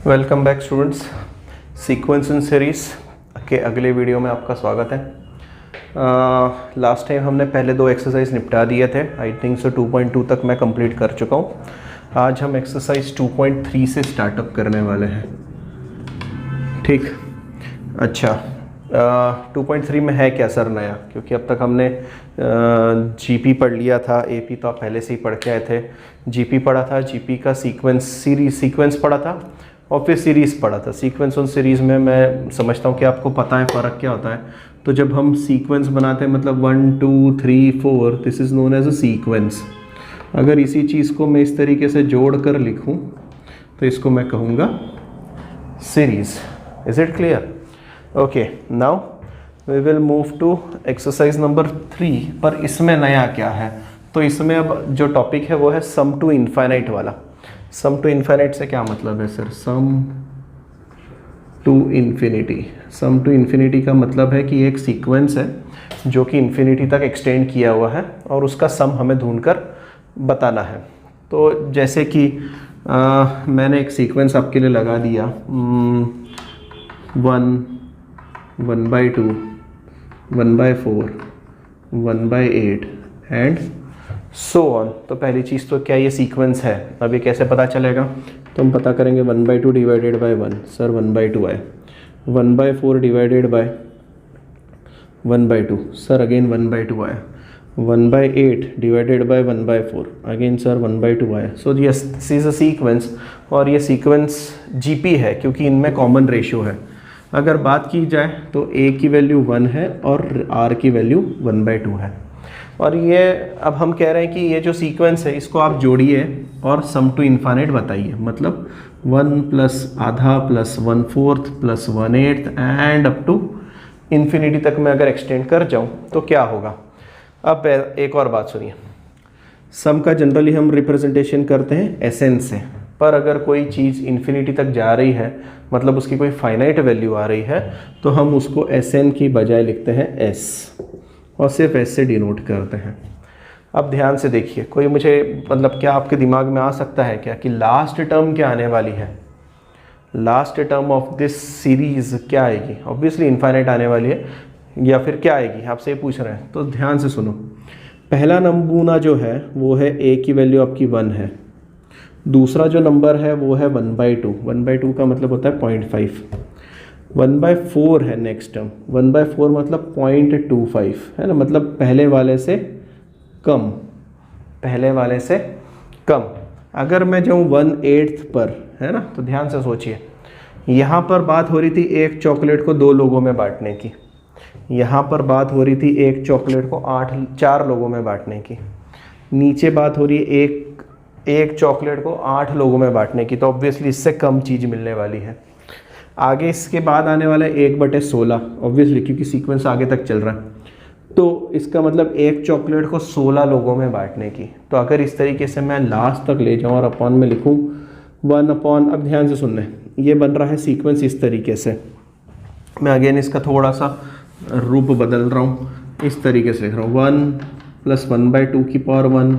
Welcome back students. Sequence in series के अगले video में आपका स्वागत है। लास्ट टाइम हमने पहले दो एक्सरसाइज निपटा दिए थे। आई थिंक सो 2.2 तक मैं कंप्लीट कर चुका हूँ। आज हम एक्सरसाइज 2.3 से स्टार्टअप करने वाले हैं। ठीक, अच्छा 2.3 में है क्या सर नया? क्योंकि अब तक हमने जीपी पढ़ लिया था, एपी तो आप पहले से ही पढ़ के आए थे। जीपी पढ़ा था, जीपी का सीक्वेंस पढ़ा था और फिर सीरीज़ पढ़ा था। सीक्वेंस और सीरीज़ में मैं समझता हूँ कि आपको पता है फ़र्क क्या होता है। तो जब हम सीक्वेंस बनाते हैं मतलब 1 2 3 4, this is known as a sequence. अगर इसी चीज़ को मैं इस तरीके से जोड़ कर लिखूँ तो इसको मैं कहूँगा series. Is it clear? Okay, now we will move to exercise number 3। पर इसमें नया क्या है? तो इसमें अब जो टॉपिक है वो है सम टू इनफाइनाइट वाला। सम टू इनफाइनाइट से क्या मतलब है sir? Sum to infinity. Sum to infinity का मतलब है कि एक सीक्वेंस है जो कि इन्फिनिटी तक एक्सटेंड किया हुआ है और उसका सम हमें ढूंढकर बताना है। तो जैसे कि मैंने एक सीक्वेंस आपके लिए लगा दिया 1 1/2 1/4 1/8 एंड सो ऑन। तो पहली चीज़ तो क्या ये सीक्वेंस है? अब ये कैसे पता चलेगा? तो हम पता करेंगे 1/2 डिवाइडेड बाय 1, सर 1/2 आए। 1/4 डिवाइडेड बाय 1/2, सर अगेन 1/2 आया। 1/8 डिवाइडेड बाय 1/4, अगेन सर 1/2 आया। So yes, this is a sequence और ये सीक्वेंस जीपी है क्योंकि इनमें कॉमन रेशियो है। अगर बात की जाए तो ए की वैल्यू 1 है और आर की वैल्यू 1/2 है। और ये अब हम कह रहे हैं कि ये जो सीक्वेंस है इसको आप जोड़िए और सम टू इन्फाइनाइट बताइए। मतलब 1 प्लस आधा plus 1/4 plus 1/8 and up to infinity तक मैं अगर एक्सटेंड कर जाऊं तो क्या होगा? अब एक और बात सुनिए, सम का जनरली हम रिप्रेजेंटेशन करते हैं एसएन से। पर अगर कोई चीज़ इन्फिनिटी तक जा रही है मतलब उसकी कोई फाइनाइट वैल्यू आ रही है तो हम उसको एसएन की बजाय लिखते हैं एस और सिर्फ एस से डिनोट करते हैं। अब ध्यान से देखिए, कोई मुझे मतलब क्या आपके दिमाग में आ सकता है क्या कि लास्ट टर्म क्या आने वाली है? Last term of this series क्या आएगी? ऑब्वियसली इनफाइनाइट आने वाली है, या फिर क्या आएगी? आपसे ये पूछ रहे हैं। तो ध्यान से सुनो, पहला नमूना जो है वो है ए की वैल्यू आपकी 1 है। दूसरा जो नंबर है वो है 1/2। 1/2 का मतलब होता है 0.5। 1/4 है नेक्स्ट टर्म। 1/4 मतलब 0.25 है ना, मतलब पहले वाले से कम, पहले वाले से कम। अगर मैं जाऊँ 1/8 पर, है ना, तो ध्यान से सोचिए, यहाँ पर बात हो रही थी एक चॉकलेट को 2 लोगों में बांटने की। यहाँ पर बात हो रही थी एक चॉकलेट को 4 लोगों में बांटने की। नीचे बात हो रही है एक चॉकलेट को 8 लोगों में बांटने की। तो ऑब्वियसली इससे कम चीज़ मिलने वाली है। आगे इसके बाद आने वाला है 1/16, ऑब्वियसली क्योंकि सीक्वेंस आगे तक चल रहा है। तो इसका मतलब एक चॉकलेट को 16 लोगों में बांटने की। तो अगर इस तरीके से मैं लास्ट तक ले जाऊँ और अपॉन में लिखूँ 1/, अब ध्यान से सुनना, ये बन रहा है सीक्वेंस इस तरीके से। मैं अगेन इसका थोड़ा सा रूप बदल रहा हूँ, इस तरीके से लिख रहा हूँ 1 + 1/2 की पावर 1,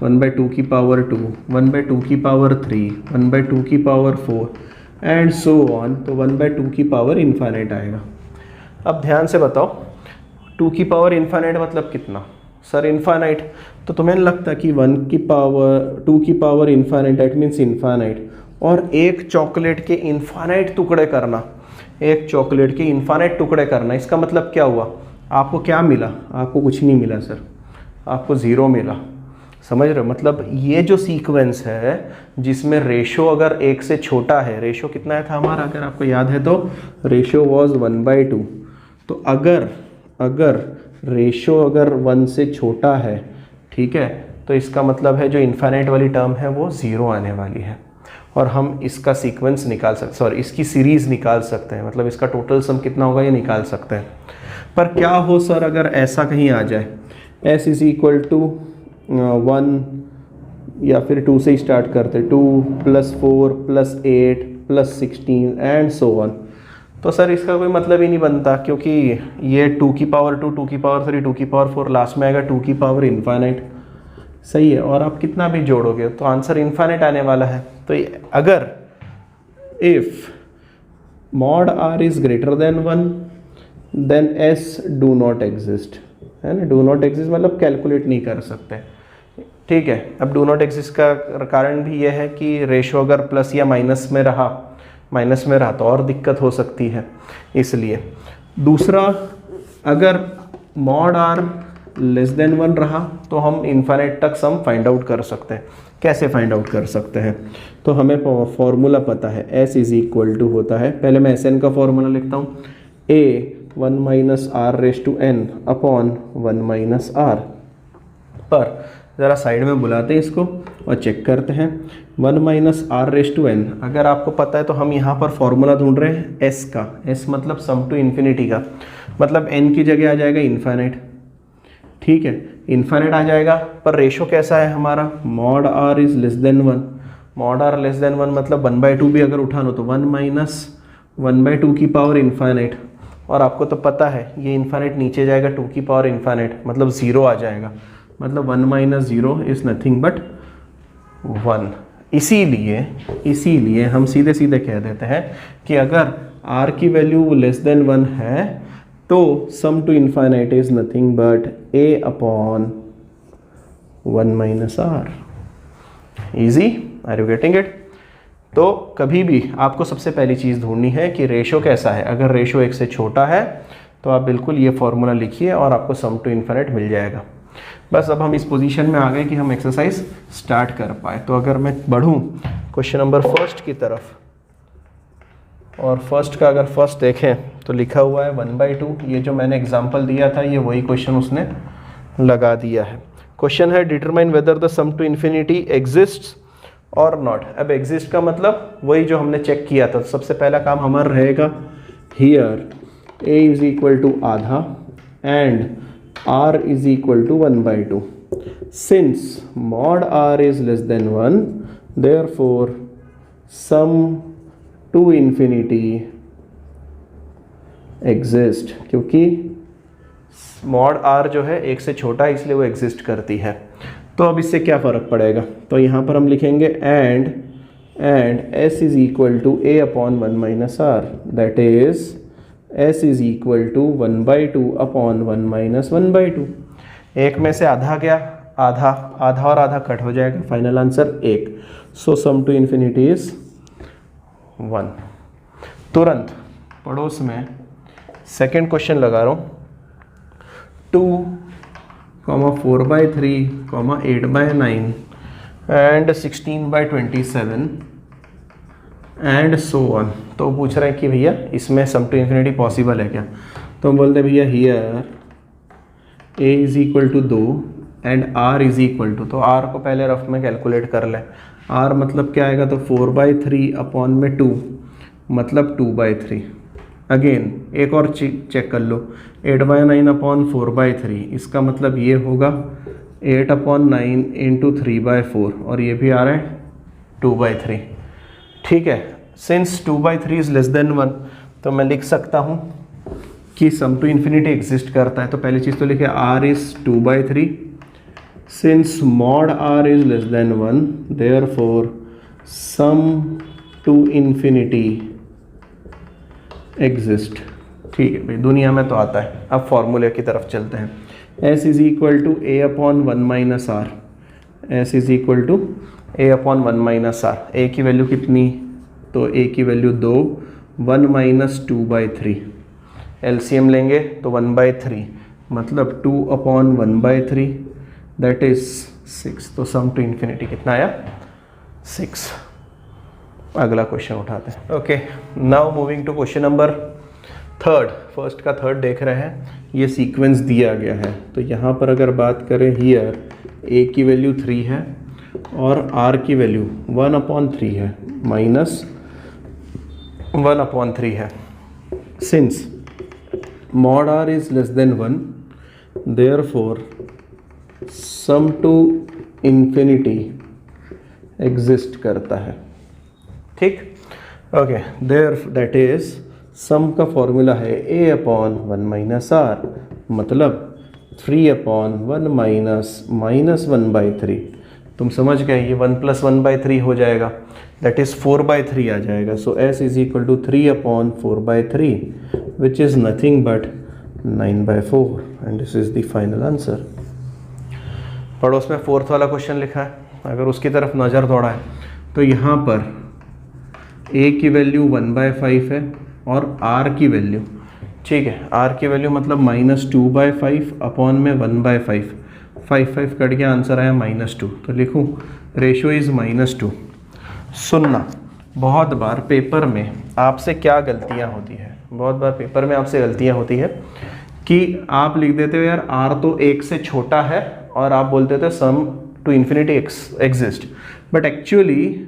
1/2 की पावर 2, 1/2 की पावर 3, 1/2 की पावर 4 एंड सो ऑन। तो 1/2 की पावर इनफाइनाइट आएगा। अब ध्यान से बताओ, 2 की पावर इनफाइनाइट मतलब कितना? Sir infinite. तो तुम्हें लगता कि 2 की power infinite that means infinite. और एक चॉकलेट के इनफाइनाइट टुकड़े करना, एक चॉकलेट के इनफाइनाइट टुकड़े करना, इसका मतलब क्या हुआ? आपको क्या मिला? आपको कुछ नहीं मिला सर, आपको 0 मिला। समझ रहे हो? मतलब ये जो सीक्वेंस है जिसमें रेशो अगर 1 से छोटा है, रेशो कितना था हमारा अगर आपको याद है तो रेशो वाज 1/2। तो अगर रेशो अगर 1 से छोटा है, ठीक है, तो इसका मतलब है जो इनफाइनाइट वाली टर्म है वो 0 आने वाली है और हम इसका सीक्वेंस निकाल सकते, सॉरी इसकी सीरीज निकाल सकते हैं। मतलब इसका टोटल सम कितना होगा ये निकाल सकते हैं। पर क्या हो सर अगर ऐसा कहीं आ जाए, s = 1 या फिर 2 से स्टार्ट करते, 2 + 4 + 8 + 16 एंड सो ऑन। तो सर इसका कोई मतलब ही नहीं बनता क्योंकि ये 2 की पावर 2, 2 की पावर 3, 2 की पावर 4, लास्ट में आएगा 2 की पावर इनफाइनाइट। सही है, और आप कितना भी जोड़ोगे तो आंसर इनफाइनाइट आने वाला है। तो अगर if mod R is greater than 1 then S do not exist, है ना। डू नॉट एग्जिस्ट मतलब कैलकुलेट नहीं कर सकते, ठीक है। अब डू नॉट एग्जिस्ट का कारण भी यह है कि रेशो अगर प्लस या माइनस में रहा तो और दिक्कत हो सकती है, इसलिए। दूसरा, अगर मॉड आर लेस देन 1 रहा तो हम इन्फाइनाइट तक सम फाइंड आउट कर सकते हैं। कैसे फाइंड आउट कर सकते हैं? तो हमें फॉर्मूला पता है, s इज इक्वल टू होता है, पहले मैं Sn का फॉर्मूला लिखता हूँ, a 1 minus R raise to n upon 1 minus R. पर ज़रा साइड में बुलाते हैं इसको और चेक करते हैं। 1 minus R raise to n, अगर आपको पता है तो हम यहाँ पर फॉर्मूला ढूंढ रहे हैं s का। s मतलब सम टू इन्फिनिटी का, मतलब n की जगह आ जाएगा इन्फाइनाइट, ठीक है, इन्फाइनाइट आ जाएगा। पर रेशो कैसा है हमारा? Mod R is less than 1। Mod R less than 1 मतलब 1/2 भी अगर उठा लो तो 1 माइनस 1/2 की पावर इन्फाइनाइट, और आपको तो पता है ये इन्फाइनाइट नीचे जाएगा 2 की पावर इन्फाइनाइट, मतलब 0 आ जाएगा, मतलब 1 माइनस 0 इज नथिंग बट 1। इसीलिए हम सीधे सीधे कह देते हैं कि अगर r की वैल्यू लेस देन 1 है तो sum to infinite is nothing but a upon 1 minus r। Easy, are you getting it? तो कभी भी आपको सबसे पहली चीज़ ढूंढनी है कि रेशो कैसा है। अगर रेशो 1 से छोटा है तो आप बिल्कुल ये फॉर्मूला लिखिए और आपको सम टू इन्फाइनाइट मिल जाएगा। बस अब हम इस पोजीशन में आ गए कि हम एक्सरसाइज स्टार्ट कर पाए। तो अगर मैं बढ़ूँ क्वेश्चन नंबर फर्स्ट की तरफ, और फर्स्ट का अगर फर्स्ट देखें तो लिखा हुआ है 1/2। ये जो मैंने एग्जांपल दिया था ये वही क्वेश्चन उसने लगा दिया है। क्वेश्चन है determine whether the sum to infinity exists और नॉट। अब एग्जिस्ट का मतलब वही जो हमने चेक किया था। सबसे पहला काम हमारा रहेगा here a is equal to आधा and r is equal to 1/2. Since mod r is less than 1, therefore sum to infinity exist, क्योंकि mod r जो है 1 से छोटा है इसलिए वो एग्जिस्ट करती है। तो अब इससे क्या फ़र्क पड़ेगा? तो यहाँ पर हम लिखेंगे and s is equal to a upon 1 minus r, that is s is equal to 1/2 upon 1 minus 1/2। एक में से आधा गया, आधा और आधा कट हो जाएगा, final answer 1। So sum to infinity is 1। तुरंत पड़ोस में सेकेंड क्वेश्चन लगा रहा हूँ, 2, 4/3, 8/9 एंड 16/27 एंड सो ऑन। तो पूछ रहे हैं कि भैया इसमें सम टू इन्फिनिटी पॉसिबल है क्या? तो हम बोलते हैं भैया here a is equal to 2 and r is equal to, तो r को पहले रफ में कैलकुलेट कर लें। r मतलब क्या आएगा? तो 4/3 अपॉन में 2 मतलब 2/3। अगेन एक और चेक कर लो, 8/9 अपॉन 4/3, इसका मतलब ये होगा 8/9 इंटू 3/4, और ये भी आ रहा है 2/3, ठीक है। सिंस 2/3 इज लेस देन 1 तो मैं लिख सकता हूँ कि सम टू इन्फिनिटी एग्जिस्ट करता है। तो पहली चीज़ तो लिखे r is 2/3। Since mod r is less than 1 therefore sum to infinity exist, ठीक है भाई, दुनिया में तो आता है। अब फॉर्मूले की तरफ चलते हैं। s is equal to a upon 1 minus r, s is equal to a upon 1 minus r। a की वैल्यू कितनी? तो a की वैल्यू 2, 1 माइनस 2/3, एलसीएम लेंगे तो 1/3 मतलब 2 अपॉन 1/3 दैट इज 6। तो सम टू इन्फिनिटी कितना आया? 6। अगला क्वेश्चन उठाते हैं। Okay, now moving to question number third. First का थर्ड देख रहे हैं, ये सीक्वेंस दिया गया है। तो यहाँ पर अगर बात करें हियर a की वैल्यू 3 है और r की वैल्यू 1/3 है, माइनस 1/3 है। Since mod r is less than 1 therefore sum to infinity exist करता है, ठीक। Okay, there that is sum का फॉर्मूला है a अपॉन 1 माइनस r, मतलब 3 अपॉन 1 माइनस 1/3। तुम समझ गए, ये 1 + 1/3 हो जाएगा, दैट इज़ 4/3 आ जाएगा। So s is equal to 3/4/3 which is nothing but 9/4 and this is the final answer. पड़ोस में 4th वाला क्वेश्चन लिखा है, अगर उसकी तरफ नज़र दौड़ा है तो यहाँ पर a की वैल्यू 1/5 है और r की वैल्यू, ठीक है, r की वैल्यू मतलब -2/5 अपॉन में 1/5, 5 कट गया, आंसर आया -2। तो लिखूँ रेशियो इज़ -2। सुनना, बहुत बार पेपर में आपसे क्या गलतियाँ होती है, बहुत बार पेपर में आपसे गलतियाँ होती है कि आप लिख देते हो यार r तो 1 से छोटा है और आप बोलते थे sum to infinity exist, but actually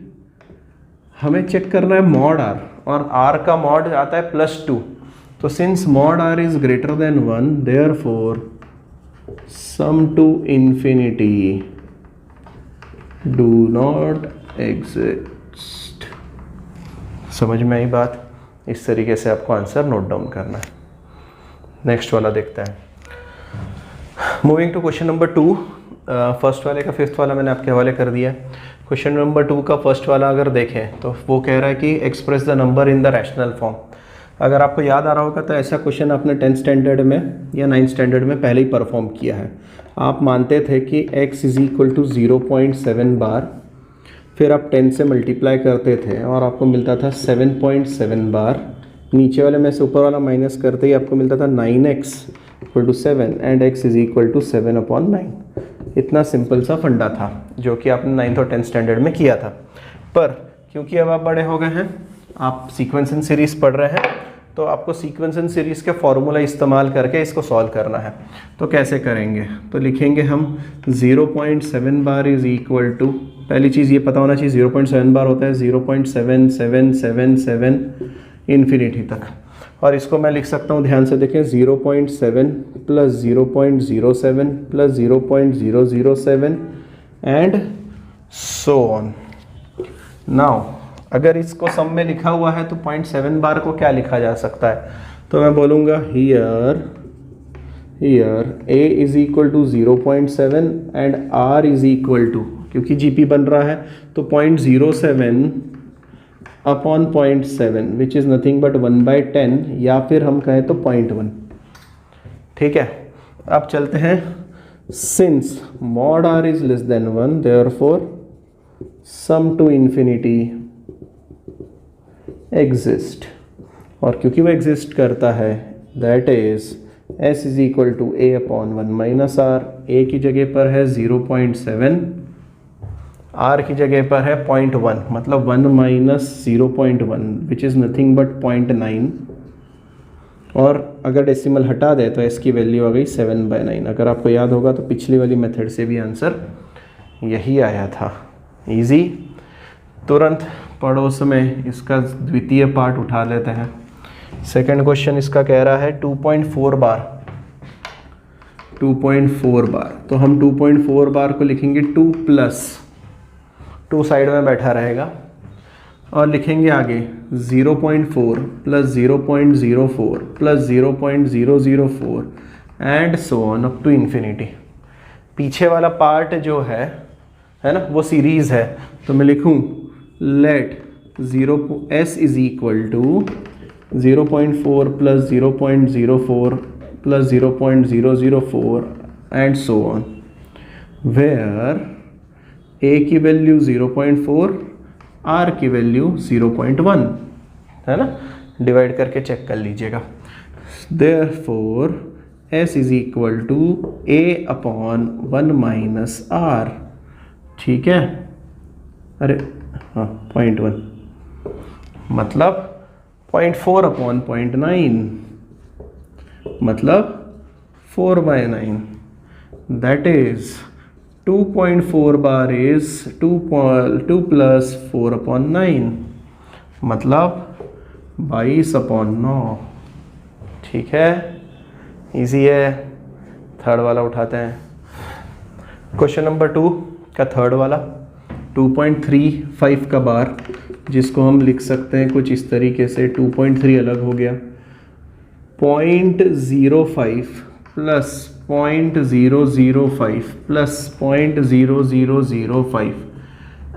हमें चेक करना है मॉड r, और r का मॉड आता है +2। तो since mod r is greater than 1 therefore sum to infinity do not exist. समझ में आई बात? इस तरीके से आपको आंसर नोट डाउन करना है। नेक्स्ट वाला देखते हैं। Moving to question number 2। First वाले का 5th वाला मैंने आपके हवाले कर दिया है। क्वेश्चन नंबर 2 का फर्स्ट वाला अगर देखें तो वो कह रहा है कि express the number in the rational form. अगर आपको याद आ रहा होगा तो ऐसा क्वेश्चन आपने 10th स्टैंडर्ड में या 9th स्टैंडर्ड में पहले ही परफॉर्म किया है। आप मानते थे कि x इज़ इक्वल टू 0.7 बार, फिर आप 10 से मल्टीप्लाई करते थे और आपको मिलता था 7.7 बार, नीचे वाले में से ऊपर वाला माइनस करते ही आपको मिलता था 9x equal to 7 and x is equal to 7/9। इतना सिंपल सा फंडा था जो कि आपने 9th और 10th स्टैंडर्ड में किया था। पर क्योंकि अब आप बड़े हो गए हैं, आप सीक्वेंस एंड सीरीज़ पढ़ रहे हैं, तो आपको सीक्वेंस एंड सीरीज़ के फॉर्मूला इस्तेमाल करके इसको सॉल्व करना है। तो कैसे करेंगे? तो लिखेंगे हम 0.7 बार इज़ इक्वल टू, पहली चीज़ ये पता होना चाहिए 0.7 बार होता है 0.7777 इन्फिनिटी तक, और इसको मैं लिख सकता हूँ, ध्यान से देखें, 0.7 plus 0.07 plus 0.007 and so on. Now अगर इसको सम में लिखा हुआ है तो 0.7 बार को क्या लिखा जा सकता है? तो मैं बोलूँगा here a is equal to 0.7 and r is equal to, क्योंकि GP बन रहा है तो 0.07 upon 0.7 which is nothing but 1/10, या फिर हम कहें तो 0.1। ठीक है, अब चलते हैं। Since mod r is less than 1 therefore sum to infinity exist, और क्योंकि वो एग्जिस्ट करता है that is s is equal to a/1 - r। a की जगह पर है 0.7, r की जगह पर है 0.1, मतलब 1 - 0.1 विच इज़ नथिंग बट 0.9, और अगर डेसिमल हटा दे तो s की वैल्यू आ गई 7/9। अगर आपको याद होगा तो पिछली वाली मेथड से भी आंसर यही आया था। इजी। तुरंत पड़ोस में इसका द्वितीय पार्ट उठा लेते हैं। सेकंड क्वेश्चन इसका कह रहा है 2.4 बार, 2.4 बार। तो हम 2.4 बार को लिखेंगे 2 प्लस 2 साइड में बैठा रहेगा, और लिखेंगे आगे 0.4 plus 0.04 plus 0.004 and so on up to infinity. पीछे वाला पार्ट जो है ना, वो सीरीज़ है, तो मैं लिखूँ let s is equal to 0.4 plus 0.04 plus 0.004 and so on, where a की वैल्यू 0.4, r की वैल्यू 0.1 है ना, डिवाइड करके चेक कर लीजिएगा। Therefore s is equal to a/1 - r। ठीक है, अरे हाँ 0.1 मतलब 0.4/0.9 मतलब 4/9, that is 2.4 bar is 2 plus 4/9 मतलब 22/9। ठीक है, इजी है। थर्ड वाला उठाते हैं। क्वेश्चन नंबर 2 का थर्ड वाला 2.35 का बार, जिसको हम लिख सकते हैं कुछ इस तरीके से, 2.3 अलग हो गया, 0.05 plus 0.005 plus 0.0005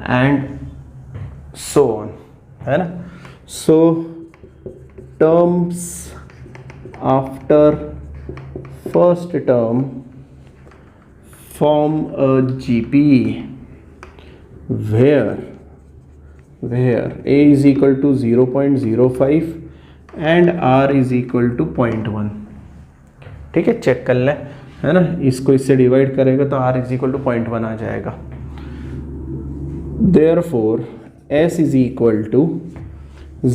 and so on, है ना. So terms after first term form a GP where A is equal to 0.05 and R is equal to 0.1. ठीक है, चेक कर लें, है ना. इसको इससे डिवाइड करेगा तो R is equal to 0.1 आ जाएगा. Therefore S is equal to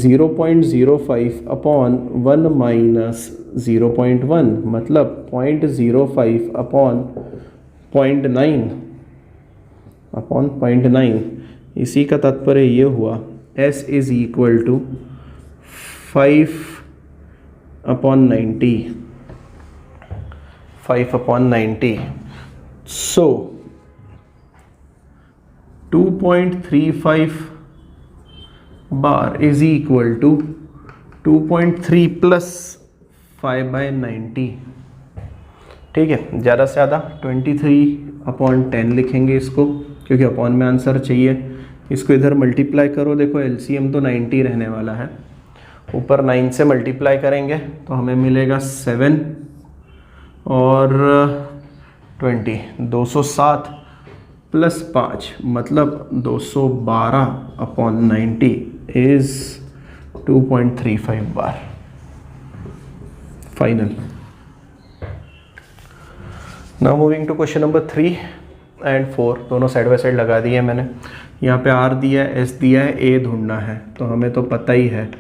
0.05 upon 1 minus 0.1, मतलब 0.05 upon 0.9 अपॉन 0.9. इसी का तात्पर्य ये हुआ S is equal to 5/90. 5/90. So 2.35 bar is equal to 2.3 plus 5/90. ठीक है, ज़्यादा से ज़्यादा 23/10 लिखेंगे इसको, क्योंकि अपॉन में आंसर चाहिए. इसको इधर मल्टीप्लाई करो, देखो एलसीएम तो 90 रहने वाला है. ऊपर 9 से मल्टीप्लाई करेंगे तो हमें मिलेगा 7 और 20, 207 प्लस 5 मतलब 212/90 is 2.35 bar. Final. Now moving to question number 3 and 4. दोनों साइड बाय साइड लगा दिए मैंने. यहाँ पे R दिया है, S दिया है, A ढूंढना है. तो हमें तो पता ही है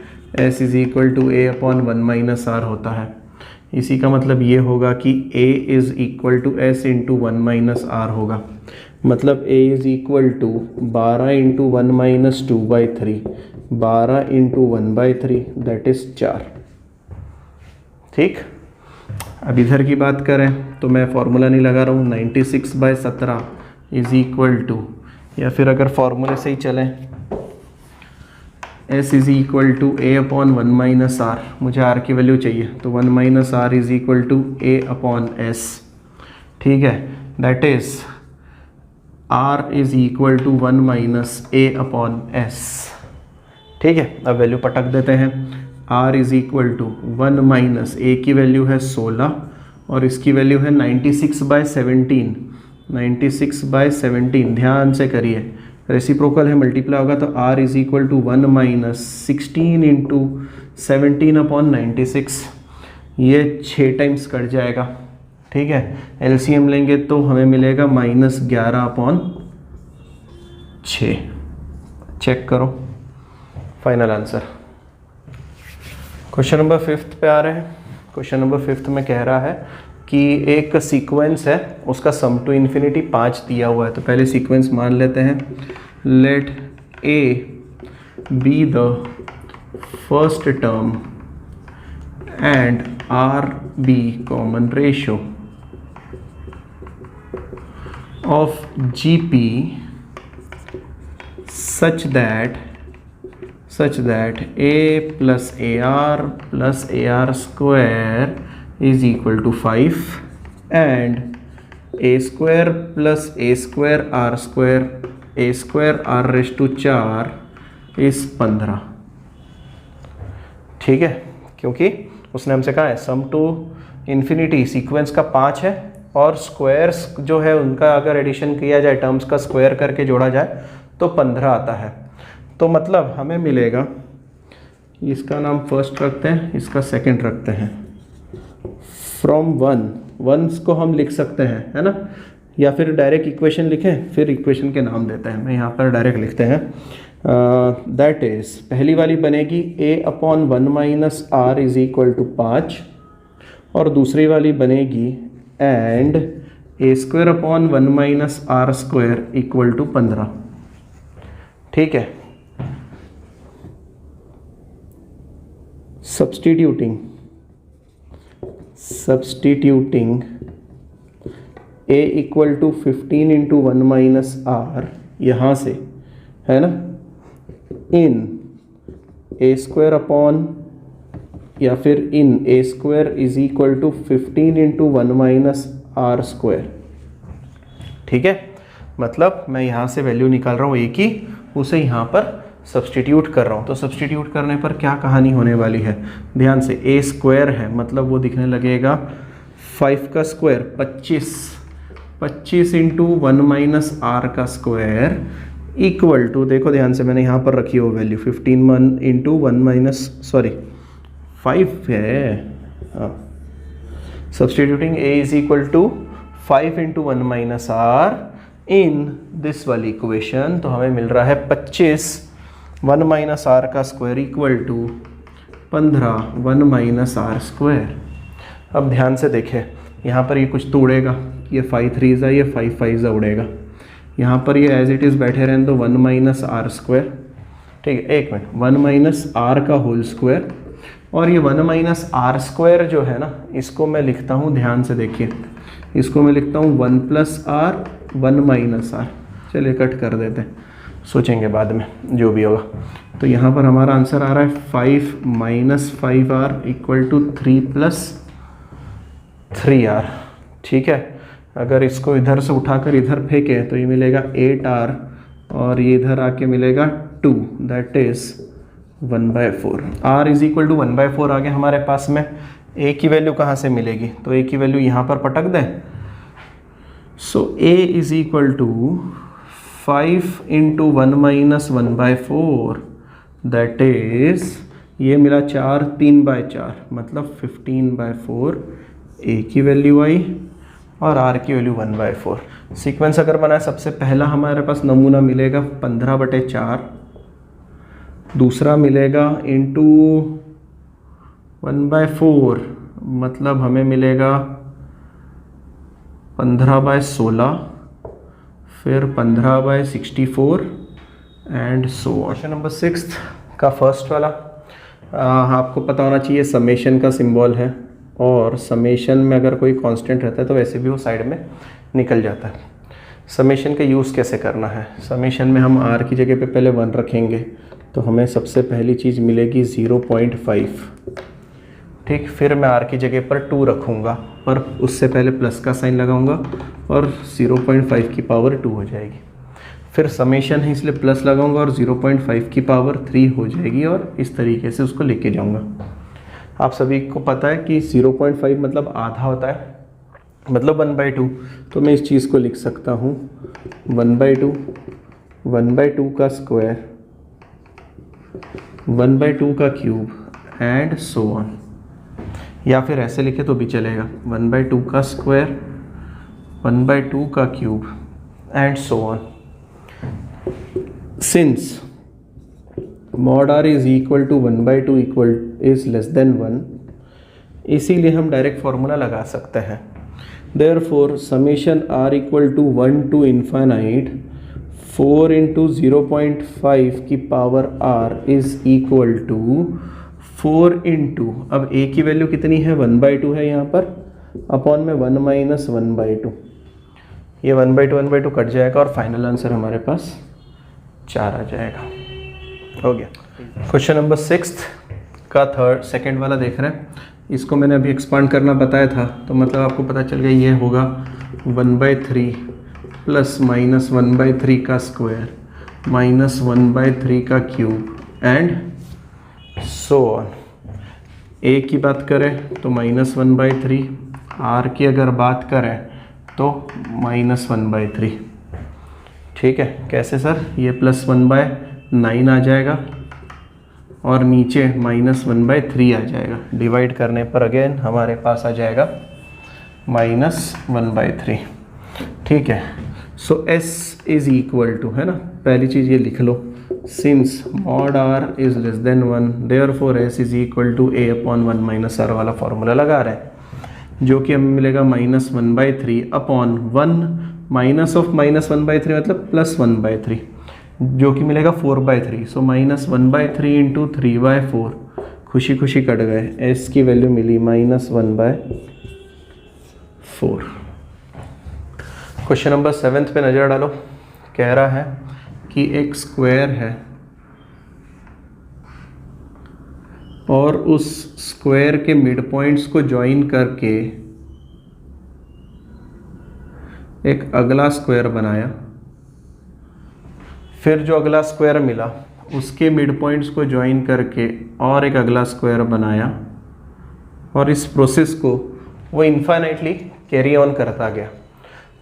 S is equal to A/1 minus R होता है. इसी का मतलब ये होगा कि A is equal to S into 1 minus R होगा. मतलब A is equal to 12 into 1 minus 2/3, 12 into 1/3 that is 4. ठीक. अब इधर की बात करें तो मैं फॉर्मूला नहीं लगा रहा हूँ. 96/17 इज इक्वल टू, या फिर अगर फॉर्मूले से ही चलें, S is equal to A/1 minus R. मुझे R की वैल्यू चाहिए तो 1 minus R is equal to A/S. ठीक है, that is R is equal to 1 minus A/S. ठीक है, अब वैल्यू पटक देते हैं. R is equal to 1 minus A की वैल्यू है 16 और इसकी वैल्यू है 96/17. 96/17 ध्यान से करिए, रेसिप्रोकल है, मल्टीप्लाई होगा तो R is equal to 1 minus 16 into 17/96. ये 6 टाइम्स कट जाएगा. ठीक है, एलसीएम लेंगे तो हमें मिलेगा -11/6. चेक करो, फाइनल आंसर. क्वेश्चन नंबर 5 पे आ रहे हैं. क्वेश्चन नंबर 5 में कह रहा है कि एक सीक्वेंस है, उसका सम टू इन्फिनिटी 5 दिया हुआ है. तो पहले सीक्वेंस मान लेते हैं. Let A be the first term and R be common ratio of GP such that A plus AR plus AR square is equal to 5 and A square plus A square R square A square R raised to 4 is 15. ठीक है, क्योंकि उसने हमसे कहा है सम to infinity sequence का 5 है और स्क्वायर्स जो है उनका अगर एडिशन किया जाए, टर्म्स का स्क्वायर करके जोड़ा जाए तो 15 आता है. तो मतलब हमें मिलेगा, इसका नाम फर्स्ट रखते हैं, इसका सेकंड रखते हैं. फ्रॉम 1 को हम लिख सकते हैं, है ना, या फिर डायरेक्ट इक्वेशन लिखें फिर इक्वेशन के नाम देते हैं. मैं यहाँ पर डायरेक्ट लिखते हैं. दैट इज पहली वाली बनेगी A/1 minus R is equal to 5 और दूसरी वाली बनेगी and A²/1 minus R square equal to 15. ठीक है, substituting A equal to 15 into 1 minus R यहाँ से, है ना, इन A² या फिर in A² is equal to 15 into 1 minus R square. ठीक है, मतलब मैं यहाँ से वैल्यू निकाल रहा हूँ ए की, उसे यहाँ पर सब्सटीट्यूट कर रहा हूँ। तो सब्सटीट्यूट करने पर क्या कहानी होने वाली है, ध्यान से, ए स्क्वायर है मतलब वो दिखने लगेगा 5 का स्क्वायर 25 इंटू 1 माइनस आर का स्क्वायर इक्वल टू, देखो ध्यान से मैंने यहाँ पर रखी हो वैल्यू 15 इंटू 1 माइनस 5 है, substituting A is equal to 5 into 1 minus R in this वाली इक्वेशन। तो हमें मिल रहा है 25 1 माइनस आर का square equal to 15 1 minus R square. अब ध्यान से देखें, यहाँ पर ये कुछ तो उड़ेगा, ये 5 3 ये 5 5 उड़ेगा, यहाँ पर ये एज इट इज़ बैठे रहें तो 1 माइनस आर स्क्वायर। ठीक है, एक मिनट, 1 माइनस आर का होल स्क्वायर, और ये 1 माइनस आर स्क्वायर जो है ना, इसको मैं लिखता हूँ, ध्यान से देखिए, इसको मैं लिखता हूँ 1 प्लस आर 1 माइनस आर। चलिए कट कर देते हैं, सोचेंगे बाद में जो भी होगा। तो यहाँ पर हमारा आंसर आ रहा है 5 minus 5r equal to 3 plus 3r। ठीक है, अगर इसको इधर से उठाकर इधर फेंके तो ये मिलेगा 8r, और ये इधर आके मिलेगा 2, that is 1/4। r is equal to 1/4 आ गया हमारे पास में। a की वैल्यू कहाँ से मिलेगी, तो a की वैल्यू यहाँ पर पटक दें। So a is equal to 5 into 1 minus 1/4, that is, ये मिला 4 3/4 मतलब 15/4 a की वैल्यू आई, और r की वैल्यू 1/4। सीक्वेंस अगर बनाए, सबसे पहला हमारे पास नमूना मिलेगा 15/4, दूसरा मिलेगा इंटू 1/4 मतलब हमें मिलेगा 15/16, फिर 15/64 एंड सो। क्वेश्चन नंबर 6 का फर्स्ट वाला, आपको पता होना चाहिए समेशन का सिंबल है, और समेशन में अगर कोई कांस्टेंट रहता है तो वैसे भी वो साइड में निकल जाता है। समेशन का यूज़ कैसे करना है, समेशन में हम r की जगह पे पहले 1 रखेंगे, तो हमें सबसे पहली चीज़ मिलेगी 0.5। ठीक, फिर मैं r की जगह पर 2 रखूँगा, पर उससे पहले प्लस का साइन लगाऊंगा और 0.5 की पावर 2 हो जाएगी। फिर समेशन है इसलिए प्लस लगाऊंगा और 0.5 की पावर 3 हो जाएगी, और इस तरीके से उसको लेके जाऊंगा। आप सभी को पता है कि 0.5 मतलब आधा होता है, मतलब 1/2। तो मैं इस चीज़ को लिख सकता हूँ 1/2 का स्क्वायर, 1/2 का क्यूब एंड सो ऑन, या फिर ऐसे लिखे तो भी चलेगा 1/2 का स्क्वायर, 1/2 का cube and so on. Since mod r is equal to 1/2 equal is less than 1, इसीलिए हम डायरेक्ट फॉर्मूला लगा सकते हैं। Therefore summation r equal to 1 to infinite 4 into 0.5 की power r is equal to 4 into, अब a की value कितनी है 1/2 है यहाँ पर, अपॉन में 1 माइनस 1/2, ये 1/2 कट जाएगा और फाइनल आंसर हमारे पास 4 आ जाएगा। हो गया। क्वेश्चन नंबर 6 का सेकंड वाला देख रहे हैं, इसको मैंने अभी एक्सपांड करना बताया था, तो मतलब आपको पता चल गया ये होगा 1/3 प्लस माइनस 1/3 का स्क्वायर माइनस 1/3 का क्यूब एंड सो ऑन। ए की बात करें तो -1/3, आर की अगर बात करें तो -1/3। ठीक है, कैसे सर, ये +1/9 आ जाएगा और नीचे -1/3 आ जाएगा, डिवाइड करने पर अगेन हमारे पास आ जाएगा -1/3। ठीक है, so s is equal to, है ना, पहली चीज़ ये लिख लो, since mod r is less than 1 therefore s is equal to a upon 1 minus r वाला फॉर्मूला लगा रहे हैं, जो कि हमें मिलेगा -1/3 अपॉन 1 माइनस ऑफ -1/3 मतलब +1/3, जो कि मिलेगा 4/3। सो -1/3 इंटू 3/4, खुशी खुशी कट गए, s की वैल्यू मिली -1/4। क्वेश्चन नंबर 7 पे नज़र डालो, कह रहा है कि एक स्क्वायर है और उस स्क्वायर के मिड पॉइंट्स को ज्वाइन करके एक अगला स्क्वायर बनाया, फिर जो अगला स्क्वायर मिला उसके मिड पॉइंट्स को ज्वाइन करके और एक अगला स्क्वायर बनाया, और इस प्रोसेस को वो इन्फाइनाइटली कैरी ऑन करता गया।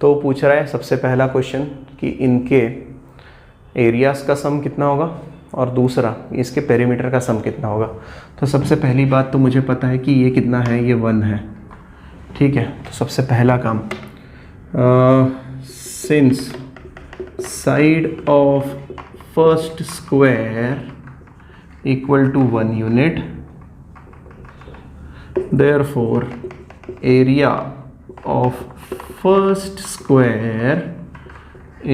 तो पूछ रहा है सबसे पहला क्वेश्चन कि इनके एरियाज़ का सम कितना होगा और दूसरा इसके पेरीमीटर का सम कितना होगा। तो सबसे पहली बात तो मुझे पता है कि ये कितना है, ये 1 है, ठीक है। तो सबसे पहला काम, since side of first square equal to 1 unit, therefore area of first square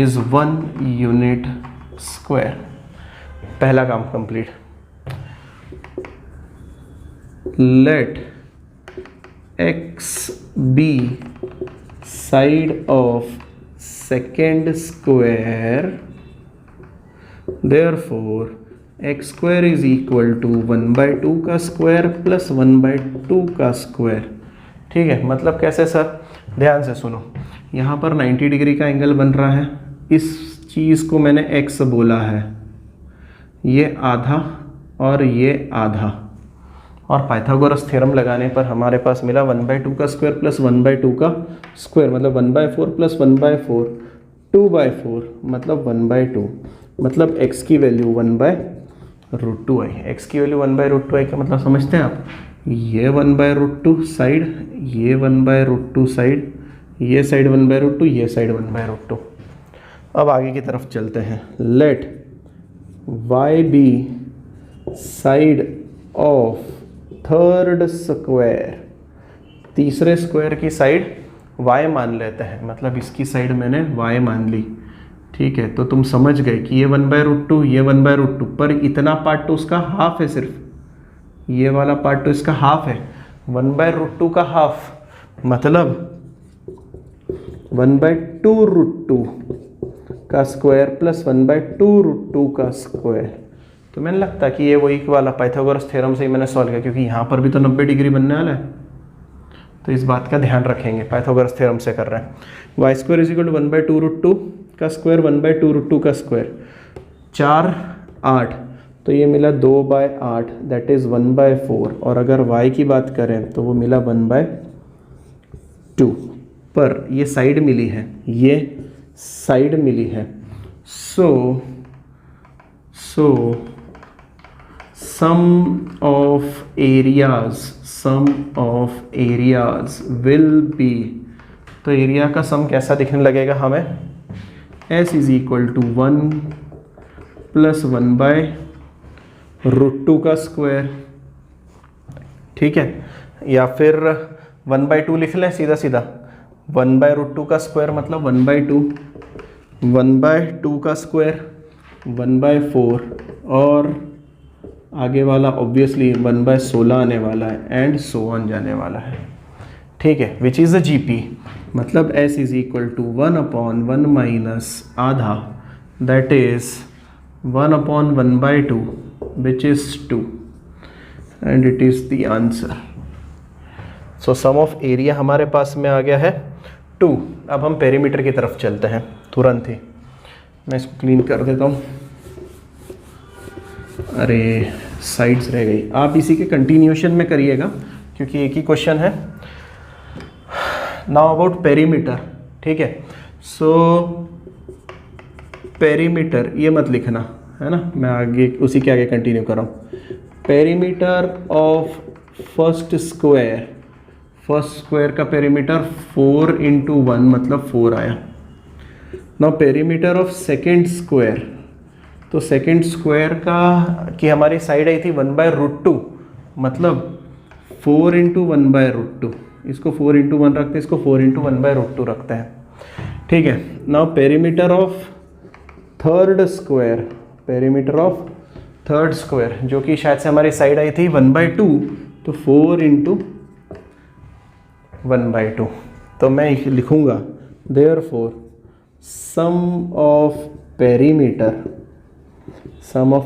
is 1 unit square। पहला काम कंप्लीट। Let x be side of second square, therefore x square is equal to 1/2 का स्क्वायर प्लस 1/2 का square, ठीक है। मतलब कैसे sir, ध्यान से सुनो, यहाँ पर 90 डिग्री का एंगल बन रहा है, इस चीज़ को मैंने x बोला है, ये आधा और ये आधा, और पाइथागोरस थ्योरम लगाने पर हमारे पास मिला 1/2 का स्क्वायर प्लस 1/2 का स्क्वायर, मतलब 1/4 प्लस 1/4 2/4 मतलब 1/2, मतलब x की वैल्यू 1/√2 आई। x की वैल्यू 1/√2 आई का मतलब समझते हैं आप, ये 1/√2 साइड, ये 1/√2 साइड, ये साइड 1/√2, ये साइड 1/√2। अब आगे की तरफ चलते हैं। Let y be side of third square, तीसरे स्क्वायर की साइड y मान लेते हैं, मतलब इसकी साइड मैंने y मान ली, ठीक है। तो तुम समझ गए कि ये 1/√2, ये 1/√2, पर इतना पार्ट तो उसका हाफ है, सिर्फ ये वाला पार्ट तो इसका हाफ है। 1/√2 का हाफ मतलब 1/2√2 का स्क्वायर प्लस 1/2√2 का स्क्वायर। तो मैंने लगता कि ये वही वाला पाइथागोरस थ्योरम से ही मैंने सॉल्व किया, क्योंकि यहाँ पर भी तो 90 डिग्री बनने वाला है, तो इस बात का ध्यान रखेंगे, पाइथागोरस थ्योरम से कर रहे हैं। Y square is equal to 1/2√2 का स्क्वायर 1/2√2 का स्क्वायर, 4 8, तो ये मिला 2/8 दैट इज़ 1/4, और अगर y की बात करें तो वो मिला 1/2, पर ये साइड मिली है, ये साइड मिली है। So sum of areas will be, तो एरिया का सम कैसा दिखने लगेगा हमें, s is equal to 1 plus 1/√2 का स्क्वायर, ठीक है, या फिर 1/2 लिख लें सीधा सीधा, 1/√2 का स्क्वायर मतलब 1/2 का स्क्वायर 1/4, और आगे वाला ऑब्वियसली 1/16 आने वाला है, एंड सो ऑन जाने वाला है, ठीक है, विच इज़ अ जीपी, मतलब s is equal to 1/1 minus आधा that is 1/1/2 which is 2, and it is the answer. So sum of area हमारे पास में आ गया है 2। अब हम पेरीमीटर की तरफ चलते हैं तुरंत ही, मैं इसको क्लीन कर देता हूँ, अरे साइड्स रह गई। आप इसी के कंटिन्यूएशन में करिएगा क्योंकि एक ही क्वेश्चन है। नाउ अबाउट पेरीमीटर, ठीक है। सो पेरीमीटर ये मत लिखना है ना, मैं आगे उसी के आगे कंटिन्यू कर रहा हूँ। पेरीमीटर ऑफ फर्स्ट स्क्वायर का पेरीमीटर 4 × 1 मतलब 4 आया। Now perimeter of second square, तो सेकेंड स्क्वायर का की हमारी साइड आई थी 1/√2 मतलब 4 × 1/√2, इसको 4 × 1 रखते हैं, इसको 4 × 1/√2 रखते हैं, ठीक है। Now perimeter of third square जो कि शायद से हमारी साइड आई थी 1/2, तो 4 × 1/2, तो मैं लिखूंगा देयरफॉर सम ऑफ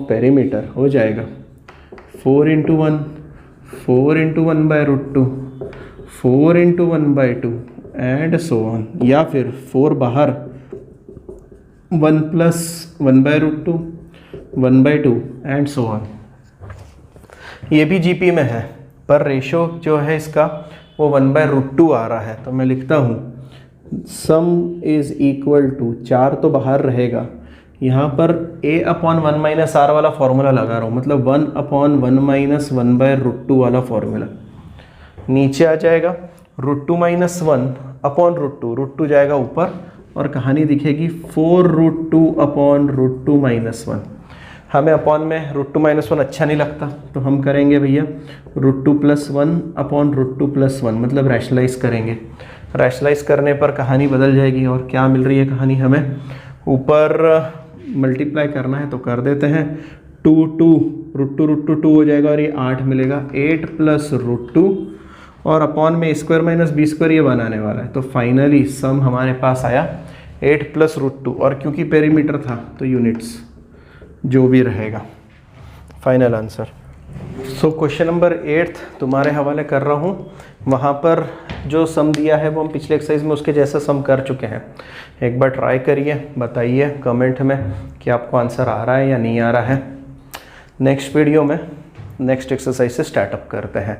पेरीमीटर हो जाएगा 4 × 1, 4 × 1/√2, 4 × 1/2 एंड सो ऑन, या फिर 4 बाहर 1 प्लस 1/√2 1/2 एंड सो ऑन। ये भी जीपी में है पर रेशो जो है इसका वो 1/√2 आ रहा है, तो मैं लिखता हूँ सम इज इक्वल टू, 4 तो बाहर रहेगा, यहाँ पर a/1 - r वाला फॉर्मूला लगा रहा हूँ, मतलब 1/1 - 1/√2 वाला फॉर्मूला नीचे आ जाएगा, √2 - 1/√2, √2 जाएगा ऊपर और कहानी दिखेगी 4√2/√2 - 1। हमें अपॉन में √2 - 1 अच्छा नहीं लगता, तो हम करेंगे भैया √2 + 1/√2 + 1, मतलब रैशनलाइज करेंगे। रैशनलाइज करने पर कहानी बदल जाएगी और क्या मिल रही है कहानी हमें, ऊपर मल्टीप्लाई करना है तो कर देते हैं, 2 √2 हो जाएगा और ये 8 मिलेगा, 8 + √2 और अपॉन में स्क्वायर माइनस बी स्क्वायर ये बनाने वाला है, तो फाइनली सम हमारे पास आया 8 + √2 और क्योंकि पेरीमीटर था तो यूनिट्स जो भी रहेगा final answer. So question number 8 तुम्हारे हवाले कर रहा हूँ, वहाँ पर जो सम दिया है वो हम पिछले एक्सरसाइज में उसके जैसा सम कर चुके हैं। एक बार ट्राई करिए, बताइए कमेंट में कि आपको आंसर आ रहा है या नहीं आ रहा है। नेक्स्ट वीडियो में नेक्स्ट एक्सरसाइज से स्टार्टअप करते हैं।